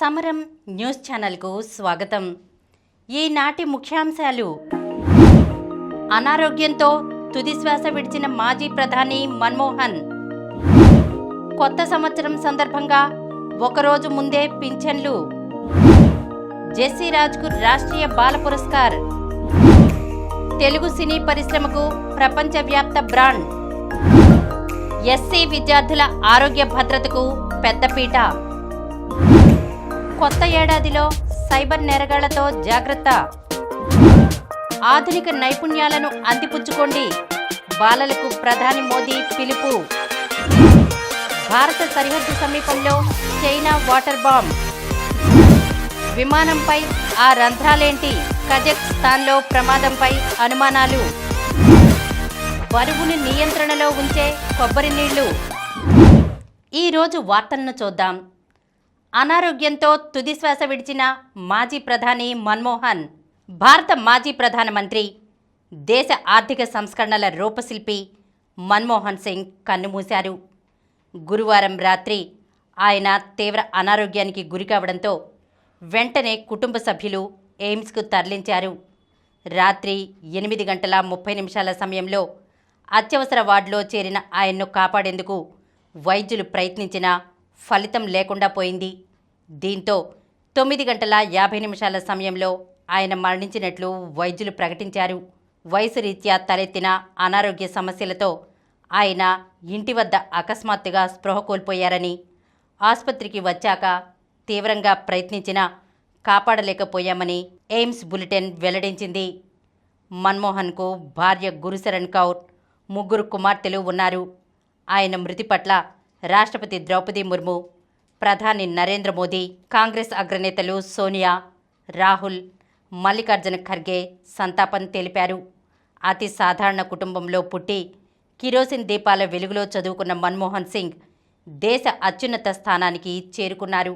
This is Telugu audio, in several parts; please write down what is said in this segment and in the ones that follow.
సమరం న్యూస్ ఛానల్కు స్వాగతం. ఈనాటి ముఖ్యాంశాలు: అనారోగ్యంతో తుది శ్వాస విడిచిన మాజీ ప్రధాని మన్మోహన్. కొత్త సంవత్సరం సందర్భంగా ఒకరోజు ముందే పింఛన్లు. జెస్సీ రాజ్కు రాష్ట్రీయ బాల పురస్కార్. తెలుగు సినీ పరిశ్రమకు ప్రపంచవ్యాప్త బ్రాండ్. ఎస్సీ విద్యార్థుల ఆరోగ్య భద్రతకు పెద్దపీట. కొత్త ఏడాదిలో సైబర్ నేరగాళ్లతో జాగ్రత్త. ఆధునిక నైపుణ్యాలను అందిపుచ్చుకోండి, బాలలకు ప్రధాని మోదీ పిలుపు. భారత సరిహద్దు సమీపంలో చైనా వాటర్ బాంబ్. విమానంపై ఆ రంధ్రాలేంటి? కజకిస్తాన్లో ప్రమాదంపై అనుమానాలు. బరువును నియంత్రణలో ఉంచే కొబ్బరి నీళ్లు. ఈరోజు వార్తలను చూద్దాం. అనారోగ్యంతో తుది శ్వాస విడిచిన మాజీ ప్రధాని మన్మోహన్. భారత మాజీ ప్రధానమంత్రి, దేశ ఆర్థిక సంస్కరణల రూపశిల్పి మన్మోహన్ సింగ్ కన్నుమూశారు. గురువారం రాత్రి ఆయన తీవ్ర అనారోగ్యానికి గురికావడంతో వెంటనే కుటుంబ సభ్యులు ఎయిమ్స్కు తరలించారు. రాత్రి 8:30 సమయంలో అత్యవసర వార్డులో చేరిన ఆయన్ను కాపాడేందుకు వైద్యులు ప్రయత్నించినా ఫలితం లేకుండా పోయింది. దీంతో 9:50 సమయంలో ఆయన మరణించినట్లు వైద్యులు ప్రకటించారు. వయసు రీత్యా తలెత్తిన అనారోగ్య సమస్యలతో ఆయన ఇంటి వద్ద అకస్మాత్తుగా స్పృహ కోల్పోయారని, ఆసుపత్రికి వచ్చాక తీవ్రంగా ప్రయత్నించినా కాపాడలేకపోయామని ఎయిమ్స్ బులెటిన్ వెల్లడించింది. మన్మోహన్కు భార్య గురుశరణ్ కౌర్, 3 కుమార్తెలు ఉన్నారు. ఆయన మృతి పట్ల రాష్ట్రపతి ద్రౌపది ముర్ము, ప్రధాని నరేంద్ర మోదీ, కాంగ్రెస్ అగ్రనేతలు సోనియా, రాహుల్, మల్లికార్జున ఖర్గే సంతాపం తెలిపారు. అతి సాధారణ కుటుంబంలో పుట్టి కిరోసిన్ దీపాల వెలుగులో చదువుకున్న మన్మోహన్ సింగ్ దేశ అత్యున్నత స్థానానికి చేరుకున్నారు.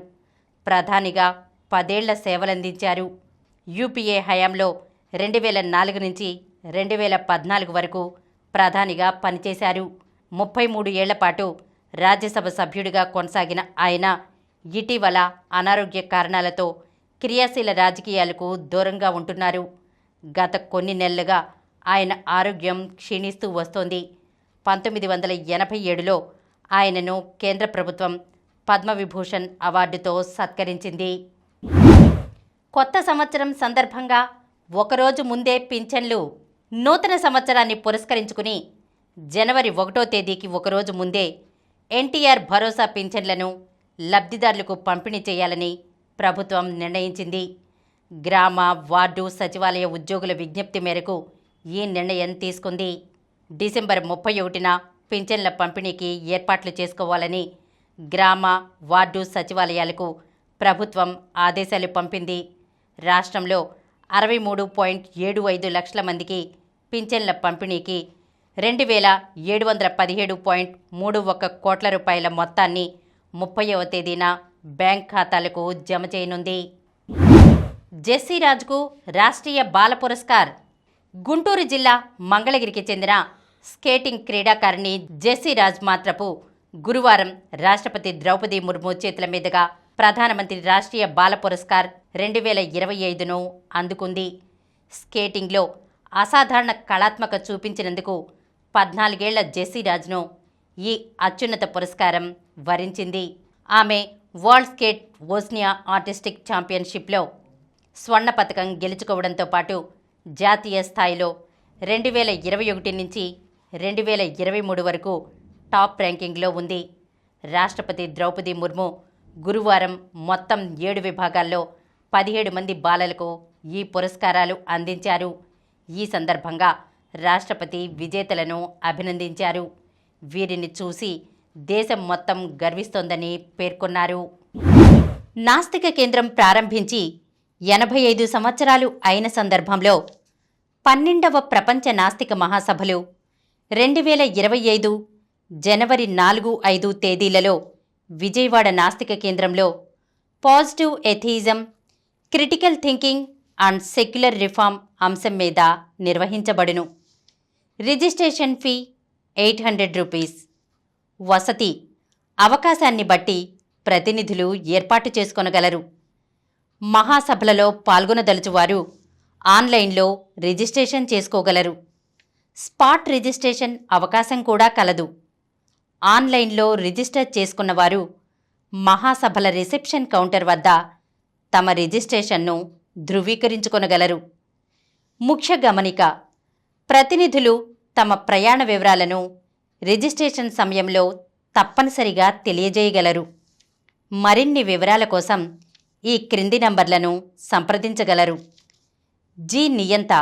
ప్రధానిగా 10 ఏళ్ల సేవలందించారు. యూపీఏ హయాంలో 2004 నుంచి 2014 వరకు ప్రధానిగా పనిచేశారు. 33 ఏళ్ల పాటు రాజ్యసభ సభ్యుడిగా కొనసాగిన ఆయన ఇటీవల అనారోగ్య కారణాలతో క్రియాశీల రాజకీయాలకు దూరంగా ఉంటున్నారు. గత కొన్ని నెలలుగా ఆయన ఆరోగ్యం క్షీణిస్తూ వస్తోంది. 1987లో ఆయనను కేంద్ర ప్రభుత్వం పద్మవిభూషణ్ అవార్డుతో సత్కరించింది. కొత్త సంవత్సరం సందర్భంగా ఒకరోజు ముందే పింఛన్లు. నూతన సంవత్సరాన్ని పురస్కరించుకుని జనవరి 1వ తేదీకి ఒకరోజు ముందే ఎన్టీఆర్ భరోసా పింఛన్లను లబ్ధిదారులకు పంపిణీ చేయాలని ప్రభుత్వం నిర్ణయించింది. గ్రామ, వార్డు, సచివాలయ ఉద్యోగుల విజ్ఞప్తి మేరకు ఈ నిర్ణయం తీసుకుంది. డిసెంబర్ 31న పింఛన్ల పంపిణీకి ఏర్పాట్లు చేసుకోవాలని గ్రామ, వార్డు సచివాలయాలకు ప్రభుత్వం ఆదేశాలు పంపింది. రాష్ట్రంలో 63.75 లక్షల మందికి పింఛన్ల పంపిణీకి 2,717.31 కోట్ల రూపాయల మొత్తాన్ని 30వ తేదీన బ్యాంక్ ఖాతాలకు జమ చేయనుంది. జెస్సీ రాజ్కు రాష్ట్రీయ బాల పురస్కార్. గుంటూరు జిల్లా మంగళగిరికి చెందిన స్కేటింగ్ క్రీడాకారిణి జెస్సీ రాజ్ మాత్రపు గురువారం రాష్ట్రపతి ద్రౌపది ముర్ము చేతుల మీదుగా ప్రధానమంత్రి రాష్ట్రీయ బాల పురస్కార్ 2025ను అందుకుంది. స్కేటింగ్లో అసాధారణ కళాత్మక చూపించినందుకు 14 ఏళ్ల జెస్సీ రాజ్ను ఈ అత్యున్నత పురస్కారం వరించింది. ఆమె వరల్డ్ స్కేట్ ఓస్నియా ఆర్టిస్టిక్ ఛాంపియన్షిప్లో స్వర్ణ పతకం గెలుచుకోవడంతో పాటు జాతీయ స్థాయిలో 2021 నుంచి 2023 వరకు టాప్ ర్యాంకింగ్లో ఉంది. రాష్ట్రపతి ద్రౌపది ముర్ము గురువారం మొత్తం 7 విభాగాల్లో 17 మంది బాలలకు ఈ పురస్కారాలు అందించారు. ఈ సందర్భంగా రాష్ట్రపతి విజేతలను అభినందించారు. వీరిని చూసి దేశం మొత్తం గర్విస్తోందని పేర్కొన్నారు. నాస్తిక కేంద్రం ప్రారంభించి 85 సంవత్సరాలు అయిన సందర్భంలో 12వ ప్రపంచ నాస్తిక మహాసభలు 2025 జనవరి 4-5 తేదీలలో విజయవాడ నాస్తిక కేంద్రంలో positive atheism, critical thinking and secular reform అంశం మీద నిర్వహించబడును. Registration fee 800 rupees. వసతి అవకాశాన్ని బట్టి ప్రతినిధులు ఏర్పాటు చేసుకొనగలరు. మహాసభలలో పాల్గొనదలుచువారు ఆన్లైన్లో రిజిస్ట్రేషన్ చేసుకోగలరు. స్పాట్ రిజిస్ట్రేషన్ అవకాశం కూడా కలదు. ఆన్లైన్లో రిజిస్టర్ చేసుకున్నవారు మహాసభల రిసెప్షన్ కౌంటర్ వద్ద తమ రిజిస్ట్రేషన్ను ధృవీకరించుకొనగలరు. ముఖ్య గమనిక: ప్రతినిధులు తమ ప్రయాణ వివరాలను రిజిస్ట్రేషన్ సమయంలో తప్పనిసరిగా తెలియజేయగలరు. మరిన్ని వివరాల కోసం ఈ క్రింది నంబర్లను సంప్రదించగలరు. జి నియంత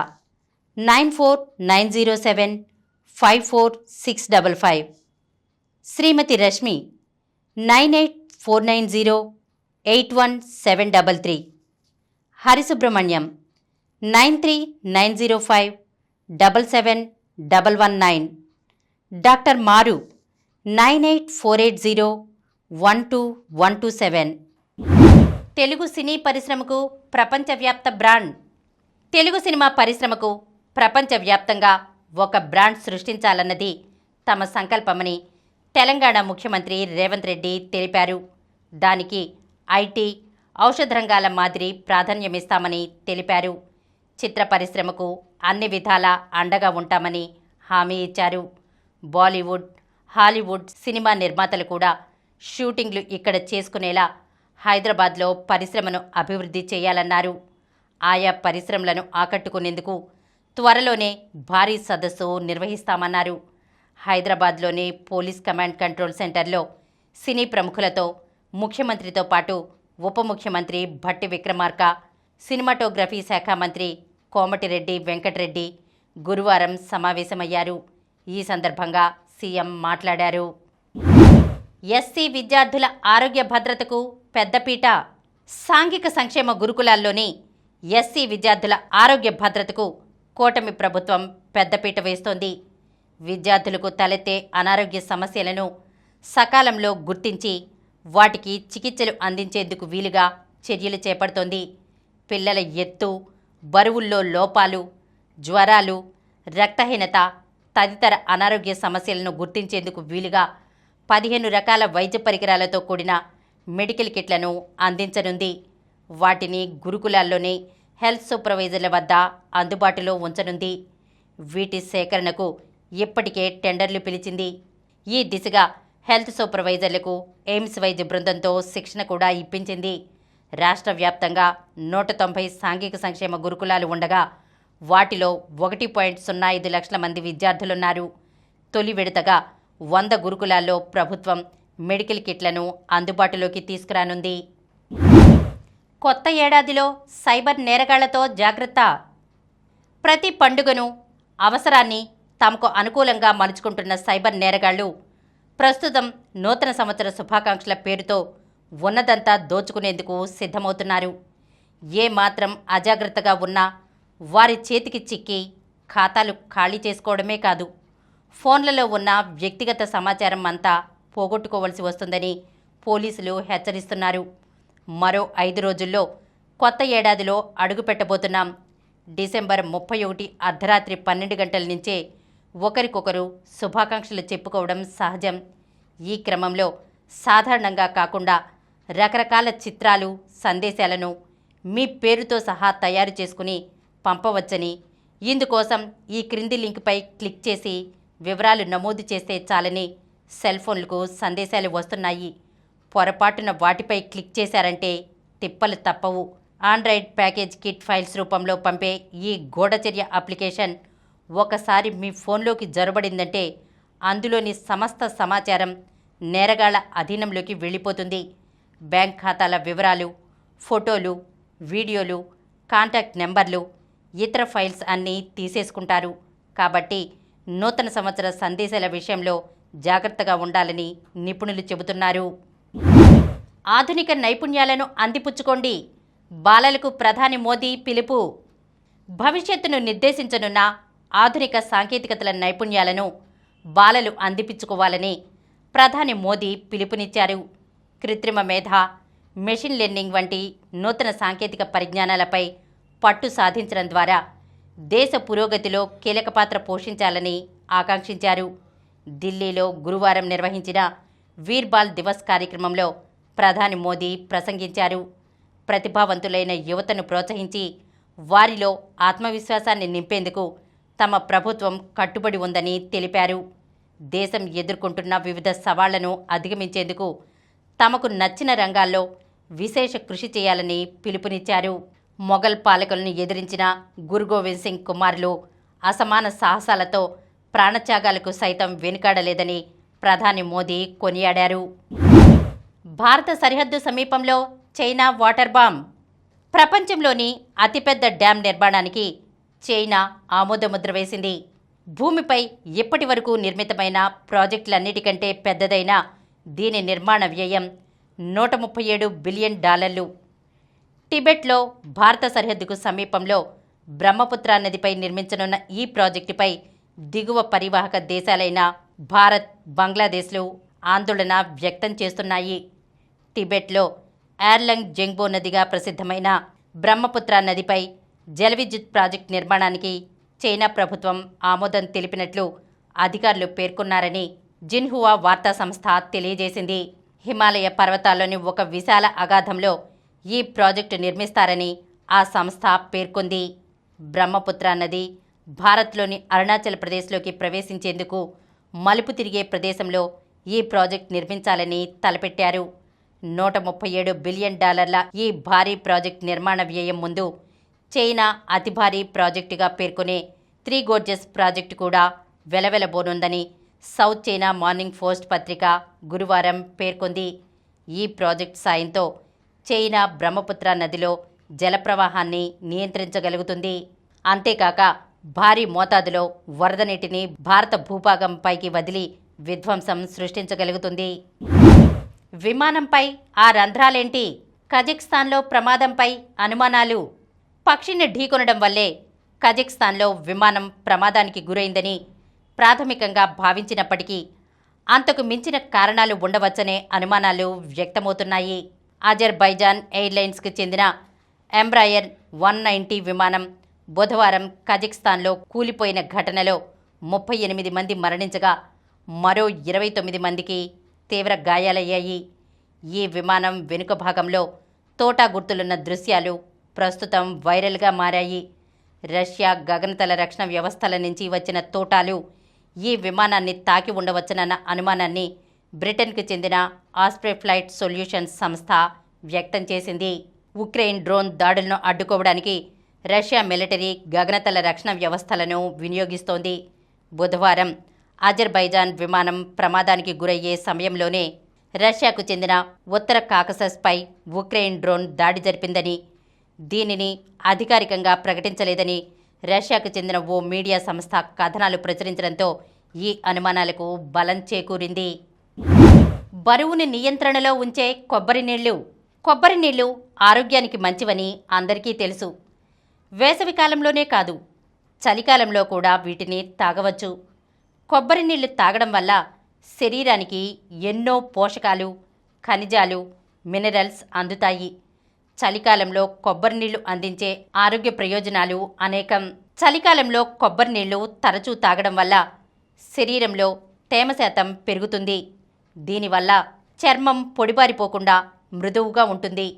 9490754655, శ్రీమతి రశ్మి 9849081733, హరిసుబ్రహ్మణ్యం 9390577119, డాక్టర్ మారు 9848012127. తెలుగు సినీ పరిశ్రమకు ప్రపంచవ్యాప్త బ్రాండ్. తెలుగు సినిమా పరిశ్రమకు ప్రపంచవ్యాప్తంగా ఒక బ్రాండ్ సృష్టించాలన్నది తమ సంకల్పమని తెలంగాణ ముఖ్యమంత్రి రేవంత్ రెడ్డి తెలిపారు. దానికి ఐటీ, ఔషధ రంగాల మాదిరి ప్రాధాన్యమిస్తామని తెలిపారు. చిత్ర పరిశ్రమకు అన్ని విధాలా అండగా ఉంటామని హామీ ఇచ్చారు. బాలీవుడ్, హాలీవుడ్ సినిమా నిర్మాతలు కూడా షూటింగ్లు ఇక్కడ చేసుకునేలా హైదరాబాద్లో పరిశ్రమను అభివృద్ధి చేయాలన్నారు. ఆయా పరిశ్రమలను ఆకట్టుకునేందుకు త్వరలోనే భారీ సదస్సు నిర్వహిస్తామన్నారు. హైదరాబాద్లోని పోలీస్ కమాండ్ కంట్రోల్ సెంటర్లో సినీ ప్రముఖులతో ముఖ్యమంత్రితో పాటు ఉప ముఖ్యమంత్రి భట్టి విక్రమార్క, సినిమాటోగ్రఫీ శాఖ మంత్రి కోమటిరెడ్డి వెంకటరెడ్డి గురువారం సమావేశమయ్యారు. ఈ సందర్భంగా సీఎం మాట్లాడారు. ఎస్సీ విద్యార్థుల ఆరోగ్య భద్రతకు పెద్దపీట. సాంఘిక సంక్షేమ గురుకులాల్లోని ఎస్సీ విద్యార్థుల ఆరోగ్య భద్రతకు కూటమి ప్రభుత్వం పెద్దపీట వేస్తోంది. విద్యార్థులకు తలెత్తే అనారోగ్య సమస్యలను సకాలంలో గుర్తించి వాటికి చికిత్సలు అందించేందుకు వీలుగా చర్యలు చేపడుతోంది. పిల్లల ఎత్తు, బరువుల్లో లోపాలు, జ్వరాలు, రక్తహీనత తదితర అనారోగ్య సమస్యలను గుర్తించేందుకు వీలుగా 15 రకాల వైద్య పరికరాలతో కూడిన మెడికల్ కిట్లను అందించనుంది. వాటిని గురుకులాల్లోని హెల్త్ సూపర్వైజర్ల వద్ద అందుబాటులో ఉంచనుంది. వీటి సేకరణకు ఇప్పటికే టెండర్లు పిలిచింది. ఈ దిశగా హెల్త్ సూపర్వైజర్లకు ఎయిమ్స్ వైద్య బృందంతో శిక్షణ కూడా ఇప్పించింది. రాష్ట్ర వ్యాప్తంగా 190 సాంఘిక సంక్షేమ గురుకులాలు ఉండగా వాటిలో 1.05 లక్షల మంది విద్యార్థులున్నారు. తొలి విడతగా 100 గురుకులాల్లో ప్రభుత్వం మెడికల్ కిట్లను అందుబాటులోకి తీసుకురానుంది. కొత్త ఏడాదిలో సైబర్ నేరగాళ్లతో జాగ్రత్త. ప్రతి పండుగను, అవసరాన్ని తమకు అనుకూలంగా మలుచుకుంటున్న సైబర్ నేరగాళ్లు ప్రస్తుతం నూతన సంవత్సర శుభాకాంక్షల పేరుతో ఉన్నదంతా దోచుకునేందుకు సిద్ధమవుతున్నారు. ఏ మాత్రం అజాగ్రత్తగా ఉన్నా వారి చేతికి చిక్కి ఖాతాలు ఖాళీ చేసుకోవడమే కాదు, ఫోన్లలో ఉన్న వ్యక్తిగత సమాచారం అంతా పోగొట్టుకోవలసి వస్తుందని పోలీసులు హెచ్చరిస్తున్నారు. మరో 5 రోజుల్లో కొత్త ఏడాదిలో అడుగుపెట్టబోతున్నాం. డిసెంబర్ 31 అర్ధరాత్రి 12 గంటల నుంచే ఒకరికొకరు శుభాకాంక్షలు చెప్పుకోవడం సహజం. ఈ క్రమంలో సాధారణంగా కాకుండా రకరకాల చిత్రాలు, సందేశాలను మీ పేరుతో సహా తయారు చేసుకుని పంపవచ్చని, ఇందుకోసం ఈ క్రింది లింక్పై క్లిక్ చేసి వివరాలు నమోదు చేస్తే చాలని సెల్ ఫోన్లకు సందేశాలు వస్తున్నాయి. పొరపాటున వాటిపై క్లిక్ చేశారంటే తిప్పలు తప్పవు. ఆండ్రాయిడ్ ప్యాకేజ్ కిట్ ఫైల్స్ రూపంలో పంపే ఈ గూఢచర్య అప్లికేషన్ ఒకసారి మీ ఫోన్లోకి జొరబడిందంటే అందులోని సమస్త సమాచారం నేరగాళ్ల అధీనంలోకి వెళ్ళిపోతుంది. బ్యాంక్ ఖాతాల వివరాలు, ఫోటోలు, వీడియోలు, కాంటాక్ట్ నెంబర్లు, ఇతర ఫైల్స్ అన్నీ తీసేసుకుంటారు. కాబట్టి నూతన సంవత్సర సందేశాల విషయంలో జాగ్రత్తగా ఉండాలని నిపుణులు చెబుతున్నారు. ఆధునిక నైపుణ్యాలను అందిపుచ్చుకోండి. బాలలకు ప్రధాని మోదీ పిలుపు. భవిష్యత్తును నిర్దేశించనున్న ఆధునిక సాంకేతికతల నైపుణ్యాలను బాలలు అందిపుచ్చుకోవాలని ప్రధాని మోదీ పిలుపునిచ్చారు. కృత్రిమ మేధ, మెషిన్ లెర్నింగ్ వంటి నూతన సాంకేతిక పరిజ్ఞానాలపై పట్టు సాధించడం ద్వారా దేశ పురోగతిలో కీలక పాత్ర పోషించాలని ఆకాంక్షించారు. ఢిల్లీలో గురువారం నిర్వహించిన వీర్ బాల్ దివస్ కార్యక్రమంలో ప్రధాని మోదీ ప్రసంగించారు. ప్రతిభావంతులైన యువతను ప్రోత్సహించి వారిలో ఆత్మవిశ్వాసాన్ని నింపేందుకు తమ ప్రభుత్వం కట్టుబడి ఉందని తెలిపారు. దేశం ఎదుర్కొంటున్న వివిధ సవాళ్లను అధిగమించేందుకు తమకు నచ్చిన రంగాల్లో విశేష కృషి చేయాలని పిలుపునిచ్చారు. మొఘల్ పాలకులను ఎదిరించిన గురు గోవింద్ సింగ్ కుమారులు అసమాన సాహసాలతో ప్రాణత్యాగాలకు సైతం వెనుకాడలేదని ప్రధాని మోదీ కొనియాడారు. భారత సరిహద్దు సమీపంలో చైనా వాటర్ బాంబ్. ప్రపంచంలోని అతిపెద్ద డ్యాం నిర్మాణానికి చైనా ఆమోదముద్ర వేసింది. భూమిపై ఇప్పటి వరకు నిర్మితమైన ప్రాజెక్టులన్నిటికంటే పెద్దదైన దీని నిర్మాణ వ్యయం $137 బిలియన్. టిబెట్లో భారత సరిహద్దుకు సమీపంలో బ్రహ్మపుత్ర నదిపై నిర్మించనున్న ఈ ప్రాజెక్టుపై దిగువ పరివాహక దేశాలైన భారత్, బంగ్లాదేశ్లు ఆందోళన వ్యక్తం చేస్తున్నాయి. టిబెట్లో యార్లంగ్ జెంగ్బో నదిగా ప్రసిద్ధమైన బ్రహ్మపుత్ర నదిపై జలవిద్యుత్ ప్రాజెక్టు నిర్మాణానికి చైనా ప్రభుత్వం ఆమోదం తెలిపినట్లు అధికారులు పేర్కొన్నారని జిన్హువా వార్తా సంస్థ తెలియజేసింది. హిమాలయ పర్వతాల్లోని ఒక విశాల అగాధంలో ఈ ప్రాజెక్టు నిర్మిస్తారని ఆ సంస్థ పేర్కొంది. బ్రహ్మపుత్ర నది భారత్లోని అరుణాచల్ ప్రదేశ్లోకి ప్రవేశించేందుకు మలుపు తిరిగే ప్రదేశంలో ఈ ప్రాజెక్టు నిర్మించాలని తలపెట్టారు. $137 బిలియన్ ఈ భారీ ప్రాజెక్టు నిర్మాణ వ్యయం ముందు చైనా అతి భారీ ప్రాజెక్టుగా పేర్కొనే త్రీ గోర్జెస్ ప్రాజెక్టు కూడా వెలవెలబోనుందని సౌత్ చైనా మార్నింగ్ పోస్ట్ పత్రిక గురువారం పేర్కొంది. ఈ ప్రాజెక్టు సాయంతో చైనా బ్రహ్మపుత్ర నదిలో జలప్రవాహాన్ని నియంత్రించగలుగుతుంది. అంతేకాక భారీ మోతాదులో వరద నీటిని భారత భూభాగంపైకి వదిలి విధ్వంసం సృష్టించగలుగుతుంది. విమానంపై ఆ రంధ్రాలేంటి? కజకిస్తాన్లో ప్రమాదంపై అనుమానాలు. పక్షిని ఢీకొనడం వల్లే కజకిస్తాన్లో విమానం ప్రమాదానికి గురైందని ప్రాథమికంగా భావించినప్పటికీ అంతకు మించిన కారణాలు ఉండవచ్చనే అనుమానాలు వ్యక్తమవుతున్నాయి. అజర్బైజాన్ ఎయిర్లైన్స్కు చెందిన ఎంబ్రాయర్ 190 విమానం బుధవారం కజకిస్తాన్లో కూలిపోయిన ఘటనలో 38 మంది మరణించగా మరో 29 మందికి తీవ్ర గాయాలయ్యాయి. ఈ విమానం వెనుక భాగంలో తోటా గుర్తులున్న దృశ్యాలు ప్రస్తుతం వైరల్గా మారాయి. రష్యా గగనతల రక్షణ వ్యవస్థల నుంచి వచ్చిన తోటాలు ఈ విమానాన్ని తాకి ఉండవచ్చునన్న అనుమానాన్ని బ్రిటన్కు చెందిన ఆస్ప్రే ఫ్లైట్ సొల్యూషన్స్ సంస్థ వ్యక్తం చేసింది. ఉక్రెయిన్ డ్రోన్ దాడులను అడ్డుకోవడానికి రష్యా మిలిటరీ గగనతల రక్షణ వ్యవస్థలను వినియోగిస్తోంది. బుధవారం అజర్బైజాన్ విమానం ప్రమాదానికి గురయ్యే సమయంలోనే రష్యాకు చెందిన ఉత్తర కాకసస్పై ఉక్రెయిన్ డ్రోన్ దాడి జరిపిందని, దీనిని అధికారికంగా ప్రకటించలేదని రష్యాకు చెందిన ఓ మీడియా సంస్థ కథనాలు ప్రచురించడంతో ఈ అనుమానాలకు బలం చేకూరింది. బరువుని నియంత్రణలో ఉంచే కొబ్బరి నీళ్లు ఆరోగ్యానికి మంచివని అందరికీ తెలుసు. వేసవికాలంలోనే కాదు, చలికాలంలో కూడా వీటిని తాగవచ్చు. కొబ్బరి నీళ్లు తాగడం వల్ల శరీరానికి ఎన్నో పోషకాలు, ఖనిజాలు, మినరల్స్ అందుతాయి. చలికాలంలో కొబ్బరి నీళ్లు అందించే ఆరోగ్య ప్రయోజనాలు అనేకం. చలికాలంలో కొబ్బరి నీళ్లు తరచూ తాగడం వల్ల శరీరంలో తేమ శాతం పెరుగుతుంది. దీనివల్ల చర్మం పొడిబారిపోకుండా మృదువుగా ఉంటుంది.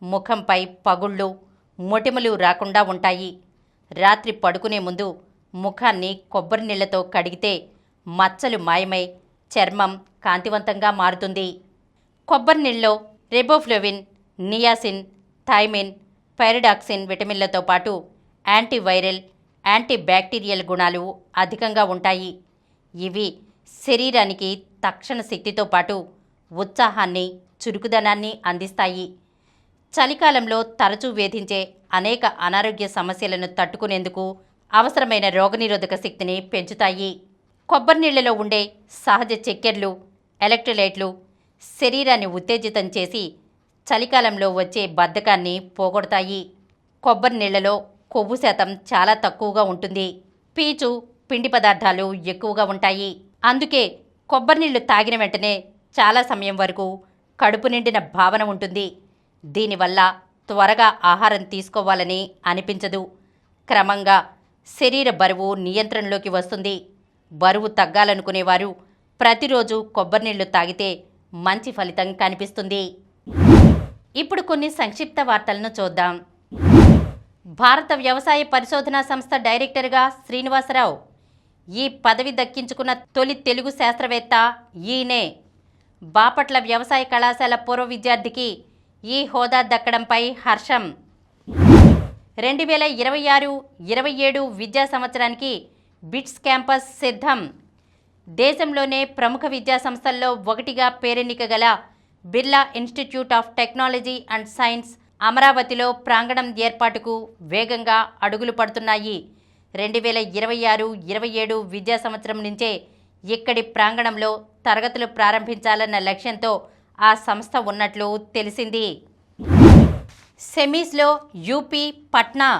ముఖంపై పగుళ్ళు, మొటిమలు రాకుండా ఉంటాయి. రాత్రి పడుకునే ముందు ముఖాన్ని కొబ్బరి నీళ్లతో కడిగితే మచ్చలు మాయమై చర్మం కాంతివంతంగా మారుతుంది. కొబ్బరి నీళ్ళలో రిబోఫ్లోవిన్, నియాసిన్, థైమిన్, పైరిడాక్సిన్ విటమిన్లతో పాటు యాంటీవైరల్, యాంటీబ్యాక్టీరియల్ గుణాలు అధికంగా ఉంటాయి. ఇవి శరీరానికి తక్షణ శక్తితో పాటు ఉత్సాహాన్ని, చురుకుదనాన్ని అందిస్తాయి. చలికాలంలో తరచూ వేధించే అనేక అనారోగ్య సమస్యలను తట్టుకునేందుకు అవసరమైన రోగనిరోధక శక్తిని పెంచుతాయి. కొబ్బరి నీళ్లలో ఉండే సహజ చక్కెరలు, ఎలక్ట్రోలైట్లు శరీరాన్ని ఉత్తేజితం చేసి చలికాలంలో వచ్చే బద్ధకాన్ని పోగొడతాయి. కొబ్బరి నీళ్లలో కొవ్వు శాతం చాలా తక్కువగా ఉంటుంది. పీచు, పిండి పదార్థాలు ఎక్కువగా ఉంటాయి. అందుకే కొబ్బరి నీళ్లు తాగిన వెంటనే చాలా సమయం వరకు కడుపు నిండిన భావన ఉంటుంది. దీనివల్ల త్వరగా ఆహారం తీసుకోవాలని అనిపించదు. క్రమంగా శరీర బరువు నియంత్రణలోకి వస్తుంది. బరువు తగ్గాలనుకునేవారు ప్రతిరోజు కొబ్బరి నీళ్లు తాగితే మంచి ఫలితం కనిపిస్తుంది. ఇప్పుడు కొన్ని సంక్షిప్త వార్తలను చూద్దాం. భారత వ్యవసాయ పరిశోధనా సంస్థ డైరెక్టర్గా శ్రీనివాసరావు. ఈ పదవి దక్కించుకున్న తొలి తెలుగు శాస్త్రవేత్త ఈయనే. బాపట్ల వ్యవసాయ కళాశాల పూర్వ విద్యార్థికి ఈ హోదా దక్కడంపై హర్షం. 2026-27 విద్యా సంవత్సరానికి బిట్స్ క్యాంపస్ సిద్ధం. దేశంలోనే ప్రముఖ విద్యా సంస్థల్లో ఒకటిగా పేరెన్నిక గల Birla institute of technology and science అమరావతిలో ప్రాంగణం ఏర్పాటుకు వేగంగా అడుగులు పడుతున్నాయి. 2026-27 విద్యా సంవత్సరం నుంచే ఇక్కడి ప్రాంగణంలో తరగతులు ప్రారంభించాలన్న లక్ష్యంతో ఆ సంస్థ ఉన్నట్లు తెలిసింది. సెమీస్లో UP Patna.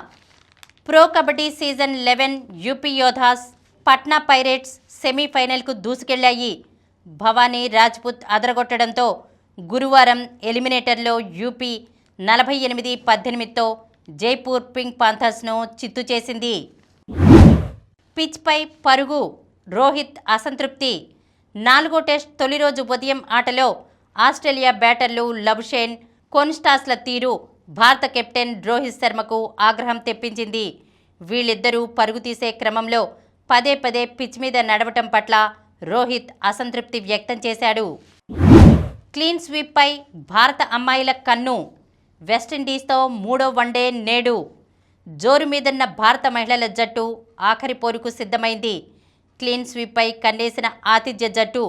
Pro kabaddi season 11 UP Yoddhas Patna pirates సెమీఫైనల్కు దూసుకెళ్లాయి. భవానీ రాజ్పుత్ అదరగొట్టడంతో గురువారం ఎలిమినేటర్లో యూపీ 48-18తో జైపూర్ పింక్ పాంథర్స్ను చిత్తు చేసింది. పిచ్పై పరుగు. రోహిత్ అసంతృప్తి. 4వ టెస్ట్ తొలి రోజు ఉదయం ఆటలో ఆస్ట్రేలియా బ్యాటర్లు లబుషేన్, కొన్స్టాస్ల తీరు భారత కెప్టెన్ రోహిత్ శర్మకు ఆగ్రహం తెప్పించింది. వీళ్ళిద్దరూ పరుగు తీసే క్రమంలో పదే పిచ్ మీద నడవటం పట్ల రోహిత్ అసంతృప్తి వ్యక్తం చేశాడు. క్లీన్ స్వీప్పై భారత అమ్మాయిల కన్ను. వెస్టిండీస్తో 3వ వన్డే నేడు. జోరు మీదన్న భారత మహిళల జట్టు ఆఖరి పోరుకు సిద్ధమైంది. క్లీన్ స్వీప్పై కన్నేసిన ఆతిథ్య జట్టు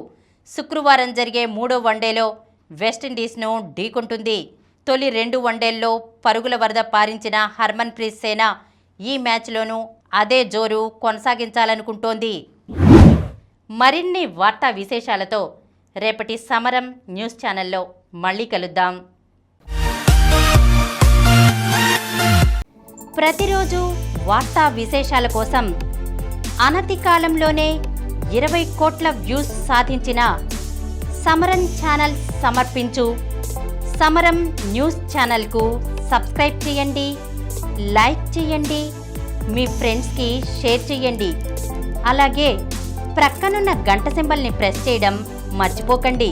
శుక్రవారం జరిగే 3వ వన్డేలో వెస్టిండీస్ను ఢీకొంటుంది. తొలి 2 వన్డేల్లో పరుగుల వరద పారించిన హర్మన్ ప్రీత్ సేన ఈ మ్యాచ్లోనూ అదే జోరు కొనసాగించాలనుకుంటోంది. మరిన్ని వార్తా విశేషాలతో రేపటి సమరం న్యూస్ ఛానల్లో మళ్ళీ కలుద్దాం. ప్రతిరోజు వార్తా విశేషాల కోసం అనతి కాలంలోనే 20 కోట్ల వ్యూస్ సాధించిన సమరం ఛానల్ సమర్పించు సమరం న్యూస్ ఛానల్కు సబ్స్క్రైబ్ చేయండి, లైక్ చేయండి, మీ ఫ్రెండ్స్కి షేర్ చేయండి. అలాగే ప్రక్కనున్న గంట సింబల్ని ప్రెస్ చేయడం మర్చిపోకండి.